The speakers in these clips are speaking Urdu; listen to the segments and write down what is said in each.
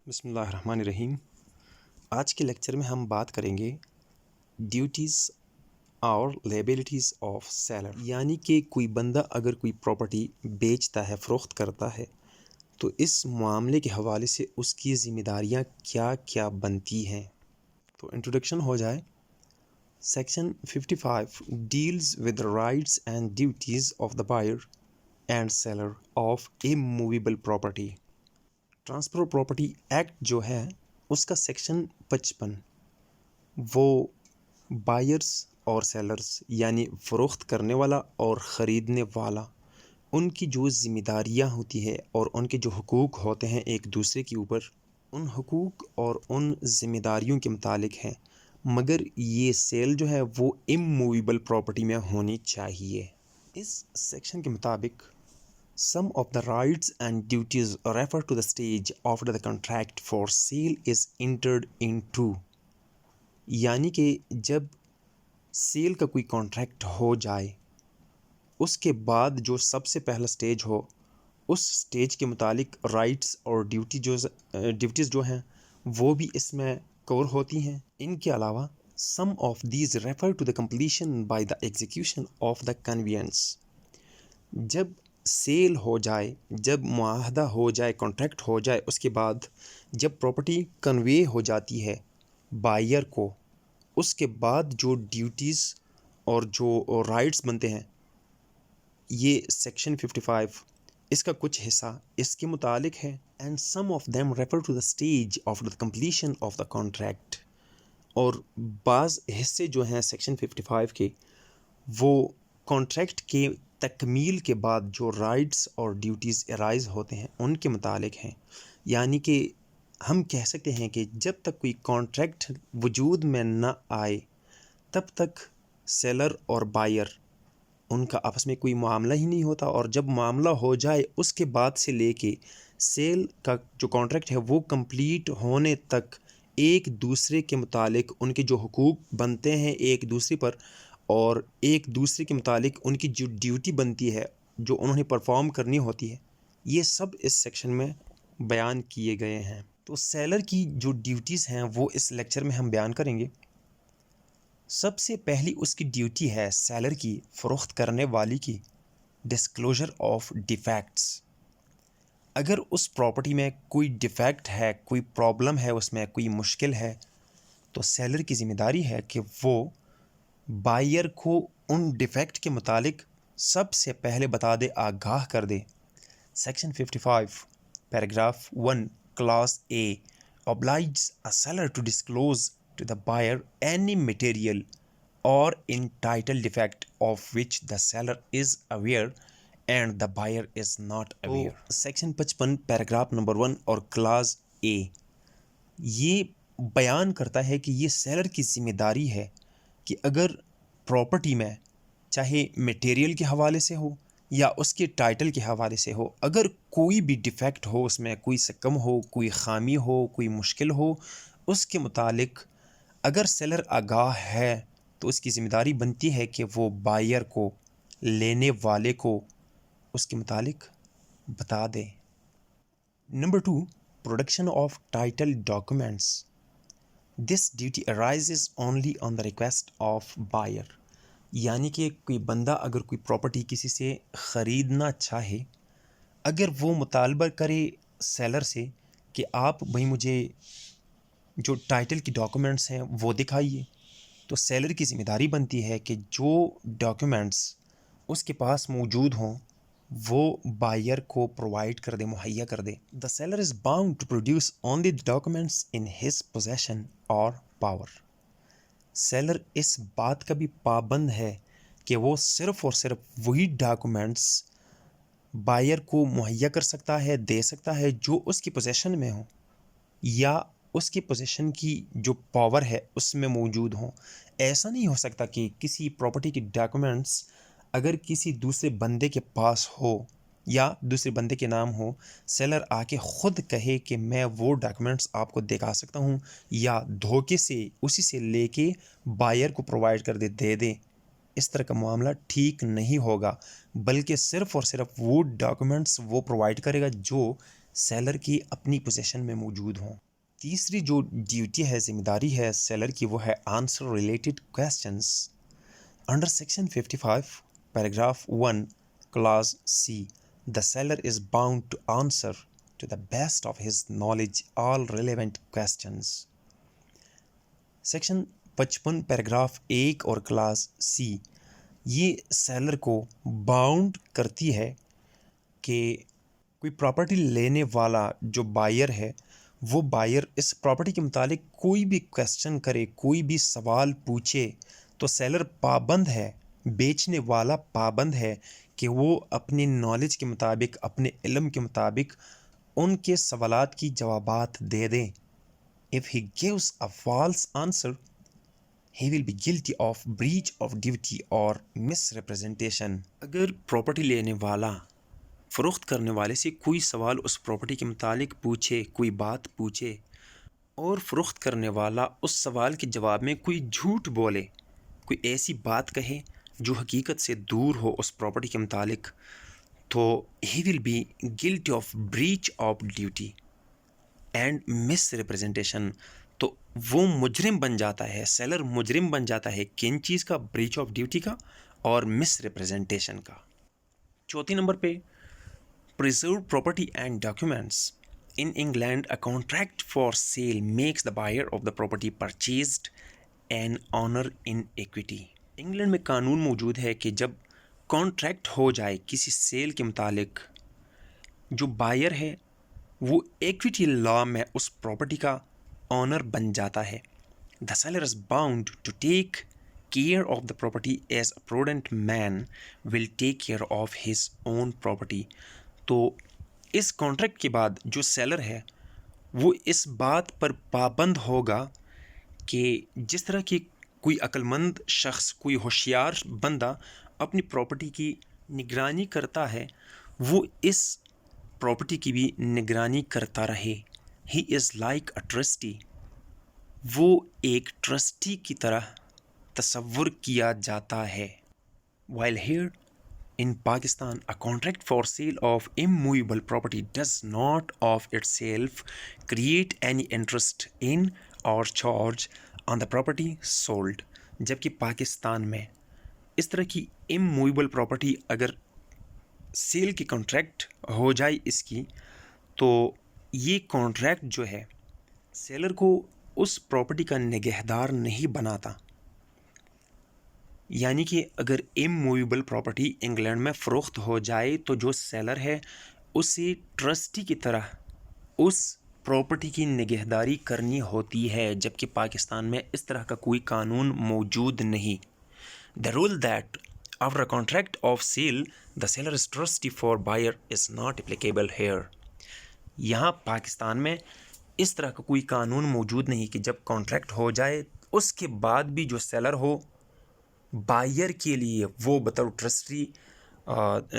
بسم اللہ الرحمن الرحیم۔ آج کے لیکچر میں ہم بات کریں گے ڈیوٹیز اور لیبلٹیز آف سیلر، یعنی کہ کوئی بندہ اگر کوئی پراپرٹی بیچتا ہے، فروخت کرتا ہے، تو اس معاملے کے حوالے سے اس کی ذمہ داریاں کیا کیا بنتی ہیں۔ تو انٹروڈکشن ہو جائے۔ Section 55 deals with rights and duties of the buyer and seller of a movable property. Transfer property act جو ہے اس کا سیکشن 55 وہ بائرس اور سیلرز یعنی فروخت کرنے والا اور خریدنے والا، ان کی جو ذمہ داریاں ہوتی ہے اور ان کے جو حقوق ہوتے ہیں ایک دوسرے کے اوپر، ان حقوق اور ان ذمہ داریوں کے متعلق ہیں، مگر یہ سیل جو ہے وہ اموویبل پراپرٹی میں ہونی چاہیے۔ اس سیکشن کے مطابق Some of the rights and duties refer to the stage after the contract for sale is entered into، یعنی کہ جب سیل کا کوئی کانٹریکٹ ہو جائے اس کے بعد جو سب سے پہلا سٹیج ہو، اس سٹیج کے متعلق رائٹس اور ڈیوٹیز جو ہیں وہ بھی اس میں کور ہوتی ہیں۔ ان کے علاوہ some of these refer to the completion by the execution of the conveyance، جب سیل ہو جائے، جب معاہدہ ہو جائے، کانٹریکٹ ہو جائے، اس کے بعد جب پراپرٹی کنوے ہو جاتی ہے بائر کو، اس کے بعد جو ڈیوٹیز اور جو رائٹس بنتے ہیں، یہ سیکشن 55 اس کا کچھ حصہ اس کے متعلق ہے۔ And some of them refer to the stage of the completion of the contract, اور بعض حصے جو ہیں سیکشن 55 کے وہ کانٹریکٹ کے تکمیل کے بعد جو رائٹس اور ڈیوٹیز ارائز ہوتے ہیں ان کے متعلق ہیں۔ یعنی کہ ہم کہہ سکتے ہیں کہ جب تک کوئی کانٹریکٹ وجود میں نہ آئے تب تک سیلر اور بائر ان کا آپس میں کوئی معاملہ ہی نہیں ہوتا، اور جب معاملہ ہو جائے اس کے بعد سے لے کے سیل کا جو کانٹریکٹ ہے وہ کمپلیٹ ہونے تک ایک دوسرے کے متعلق ان کے جو حقوق بنتے ہیں ایک دوسرے پر، اور ایک دوسرے کے متعلق ان کی جو ڈیوٹی بنتی ہے جو انہوں نے پرفارم کرنی ہوتی ہے، یہ سب اس سیکشن میں بیان کیے گئے ہیں۔ تو سیلر کی جو ڈیوٹیز ہیں وہ اس لیکچر میں ہم بیان کریں گے۔ سب سے پہلی اس کی ڈیوٹی ہے سیلر کی، فروخت کرنے والی کی، ڈسکلوجر آف ڈیفیکٹس۔ اگر اس پراپرٹی میں کوئی ڈیفیکٹ ہے، کوئی پرابلم ہے، اس میں کوئی مشکل ہے، تو سیلر کی ذمہ داری ہے کہ وہ بائر کو ان ڈیفیکٹ کے متعلق سب سے پہلے بتا دے، آگاہ کر دے۔ Section 55 paragraph 1 class A obliges a seller to disclose to the buyer any material or entitled defect of which the seller is aware and the buyer is not aware۔ Section 55 paragraph number 1 اور کلاس A یہ بیان کرتا ہے کہ یہ سیلر کی ذمہ داری ہے کہ اگر پراپرٹی میں چاہے میٹیریل کے حوالے سے ہو یا اس کے ٹائٹل کے حوالے سے ہو، اگر کوئی بھی ڈیفیکٹ ہو، اس میں کوئی سکم ہو، کوئی خامی ہو، کوئی مشکل ہو، اس کے متعلق اگر سیلر آگاہ ہے تو اس کی ذمہ داری بنتی ہے کہ وہ بائر کو، لینے والے کو اس کے متعلق بتا دے۔ Number 2 production of title documents. This duty arises only on the request of buyer، یعنی کہ کوئی بندہ اگر کوئی پراپرٹی کسی سے خریدنا چاہے، اگر وہ مطالبہ کرے سیلر سے کہ آپ بھائی مجھے جو ٹائٹل کی ڈاکومنٹس ہیں وہ دکھائیے، تو سیلر کی ذمہ داری بنتی ہے کہ جو ڈاکومنٹس اس کے پاس موجود ہوں وہ بائر کو پرووائڈ کر دے، مہیا کر دے۔ The seller is bound to produce only the documents in his possession or power۔ Seller اس بات کا بھی پابند ہے کہ وہ صرف اور صرف وہی ڈاکومنٹس بائر کو مہیا کر سکتا ہے، دے سکتا ہے جو اس کی پوزیشن میں ہوں یا اس کی پوزیشن کی جو پاور ہے اس میں موجود ہوں۔ ایسا نہیں ہو سکتا کہ کسی پراپرٹی کی ڈاکومنٹس اگر کسی دوسرے بندے کے پاس ہو یا دوسرے بندے کے نام ہو، سیلر آ کے خود کہے کہ میں وہ ڈاکومنٹس آپ کو دکھا سکتا ہوں، یا دھوکے سے اسی سے لے کے بائر کو پرووائڈ کر دے دے۔ اس طرح کا معاملہ ٹھیک نہیں ہوگا، بلکہ صرف اور صرف وہ ڈاکومنٹس وہ پرووائڈ کرے گا جو سیلر کی اپنی پوزیشن میں موجود ہوں. تیسری جو ڈیوٹی ہے، ذمہ داری ہے سیلر کی، وہ ہے answer related questions. Under section 55 paragraph 1 clause C, the seller is bound to answer to the best of his knowledge all relevant questions. Section 55 paragraph 1 اور کلاس C یہ سیلر کو باؤنڈ کرتی ہے کہ کوئی پراپرٹی لینے والا جو بائر ہے، وہ بائر اس پراپرٹی کے متعلق کوئی بھی کویسچن کرے، کوئی بھی سوال پوچھے تو سیلر پابند ہے، بیچنے والا پابند ہے کہ وہ اپنی نالج کے مطابق، اپنے علم کے مطابق ان کے سوالات کی جوابات دے دیں. If he gives a false answer, he will be guilty of breach of duty or misrepresentation. اگر پراپرٹی لینے والا فروخت کرنے والے سے کوئی سوال اس پراپرٹی کے متعلق پوچھے، کوئی بات پوچھے، اور فروخت کرنے والا اس سوال کے جواب میں کوئی جھوٹ بولے، کوئی ایسی بات کہے جو حقیقت سے دور ہو اس پراپرٹی کے متعلق، تو he will be guilty of breach of duty and misrepresentation. تو وہ مجرم بن جاتا ہے، سیلر مجرم بن جاتا ہے کن چیز کا؟ بریچ آف ڈیوٹی کا اور مس ریپرزنٹیشن کا. چوتھی نمبر پہ preserved property and documents. In England, a contract for sale makes the buyer of the property purchased an owner in equity. England میں قانون موجود ہے کہ جب کانٹریکٹ ہو جائے کسی سیل کے متعلق، جو بائر ہے وہ ایکویٹی لا میں اس پراپرٹی کا آنر بن جاتا ہے. The seller is bound to take care of the property as a prudent man will take care of his own property. تو اس کانٹریکٹ کے بعد جو سیلر ہے وہ اس بات پر پابند ہوگا کہ جس طرح کی کوئی عقل مند شخص، کوئی ہوشیار بندہ اپنی پراپرٹی کی نگرانی کرتا ہے، وہ اس پراپرٹی کی بھی نگرانی کرتا رہے. ہی از لائک اے ٹرسٹی، وہ ایک ٹرسٹی کی طرح تصور کیا جاتا ہے. While here in Pakistan, a contract for sale of immovable property does not of itself create any interest in or charge on the property sold. جبکہ پاکستان میں اس طرح کی اموویبل پراپرٹی اگر سیل کی کانٹریکٹ ہو جائے اس کی، تو یہ کانٹریکٹ جو ہے سیلر کو اس پراپرٹی کا نگہدار نہیں بناتا. یعنی کہ اگر اموویبل پراپرٹی انگلینڈ میں فروخت ہو جائے تو جو سیلر ہے اسے ٹرسٹی کی طرح اس پراپرٹی کی نگہداری کرنی ہوتی ہے، جبکہ پاکستان میں اس طرح کا کوئی قانون موجود نہیں. The rule that after a contract of sale the seller is trustee for buyer is not applicable here. یہاں پاکستان میں اس طرح کا کوئی قانون موجود نہیں کہ جب کانٹریکٹ ہو جائے اس کے بعد بھی جو سیلر ہو بائر کے لیے وہ بطور ٹرسٹی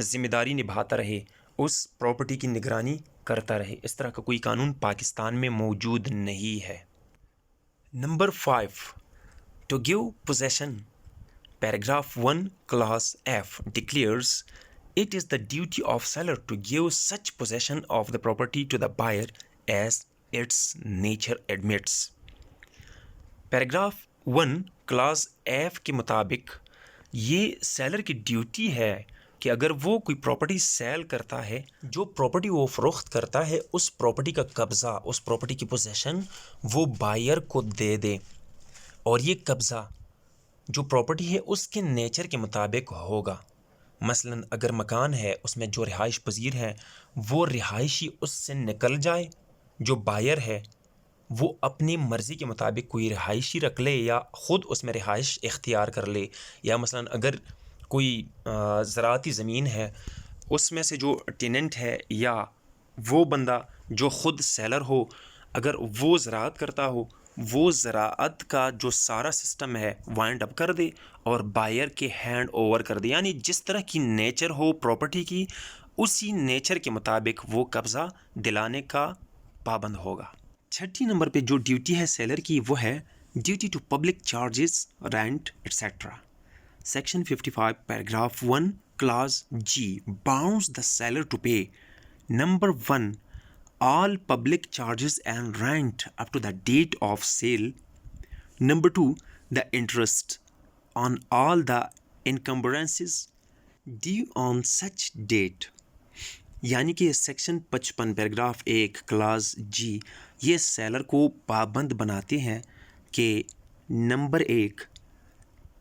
ذمہ داری نبھاتا رہے، اس پراپرٹی کی نگرانی کرتا رہے. اس طرح کا کوئی قانون پاکستان میں موجود نہیں ہے. Number 5 to give position. Paragraph 1 clause F declares it is the duty of seller to give such possession of the property to the buyer as its nature admits. Paragraph 1 clause F کے مطابق یہ سیلر کی ڈیوٹی ہے کہ اگر وہ کوئی پراپرٹی سیل کرتا ہے، جو پراپرٹی وہ فروخت کرتا ہے، اس پراپرٹی کا قبضہ، اس پراپرٹی کی پوزیشن وہ بائر کو دے دے. اور یہ قبضہ جو پراپرٹی ہے اس کے نیچر کے مطابق ہوگا. مثلا اگر مکان ہے اس میں جو رہائش پذیر ہے وہ رہائشی اس سے نکل جائے، جو بائر ہے وہ اپنی مرضی کے مطابق کوئی رہائشی رکھ لے یا خود اس میں رہائش اختیار کر لے. یا مثلا اگر کوئی زراعتی زمین ہے اس میں سے جو ٹیننٹ ہے یا وہ بندہ جو خود سیلر ہو، اگر وہ زراعت کرتا ہو، وہ زراعت کا جو سارا سسٹم ہے وائنڈ اپ کر دے اور بائر کے ہینڈ اوور کر دے. یعنی جس طرح کی نیچر ہو پراپرٹی کی اسی نیچر کے مطابق وہ قبضہ دلانے کا پابند ہوگا. چھٹی نمبر پہ جو ڈیوٹی ہے سیلر کی وہ ہے duty to public charges, rent etcetera. Section 55 paragraph 1 clause G bounds the seller to pay. Number 1, all public charges and rent up to the date of sale. Number 2, the interest on all the encumbrances due on such date. یعنی کہ سیکشن 55 پیراگراف 1 کلاس جی یہ سیلر کو پابند بناتے ہیں کہ نمبر 1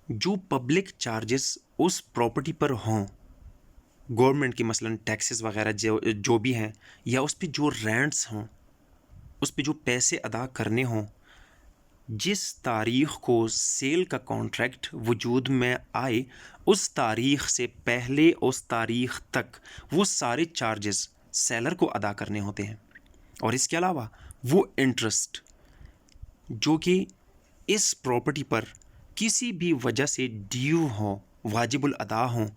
جو پبلک چارجز اس پراپرٹی پر ہوں گورنمنٹ کی مثلاً ٹیکسز وغیرہ جو بھی ہیں یا اس پہ جو رینٹس ہوں اس پہ جو پیسے ادا کرنے ہوں جس تاریخ کو سیل کا کانٹریکٹ وجود میں آئے اس تاریخ سے پہلے اس تاریخ تک وہ سارے چارجز سیلر کو ادا کرنے ہوتے ہیں. اور اس کے علاوہ وہ انٹرسٹ جو کہ اس پراپرٹی پر کسی بھی وجہ سے ڈیو ہوں واجب الادا ہوں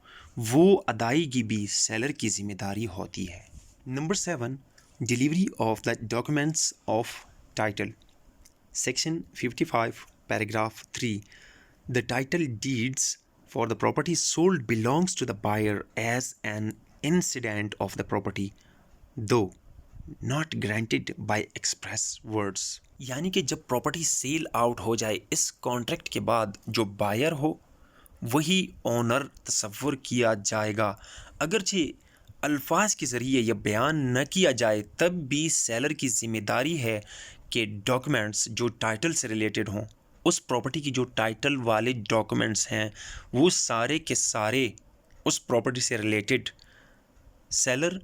وہ ادائیگی بھی سیلر کی ذمہ داری ہوتی ہے. Number 7 delivery of the documents of title. Section 55 paragraph 3 the title deeds for the property sold belongs to the buyer as an incident of the property though not granted by express words. یعنی کہ جب پراپرٹی سیل آؤٹ ہو جائے اس کانٹریکٹ کے بعد جو بائر ہو وہی اونر تصور کیا جائے گا اگرچہ الفاظ کے ذریعے یہ بیان نہ کیا جائے تب بھی سیلر کی ذمہ داری ہے کہ ڈاکومنٹس جو ٹائٹل سے ریلیٹڈ ہوں اس پراپرٹی کی جو ٹائٹل والے ڈاکومنٹس ہیں وہ سارے کے سارے اس پراپرٹی سے ریلیٹڈ سیلر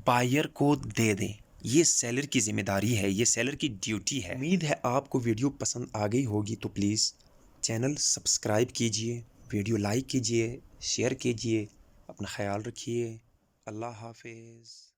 بائر کو دے دیں. یہ سیلر کی ذمہ داری ہے, یہ سیلر کی ڈیوٹی ہے. امید ہے آپ کو ویڈیو پسند آ گئی ہوگی تو پلیز چینل سبسکرائب کیجئے, ویڈیو لائک کیجئے, شیئر کیجئے. اپنا خیال رکھیے. اللہ حافظ.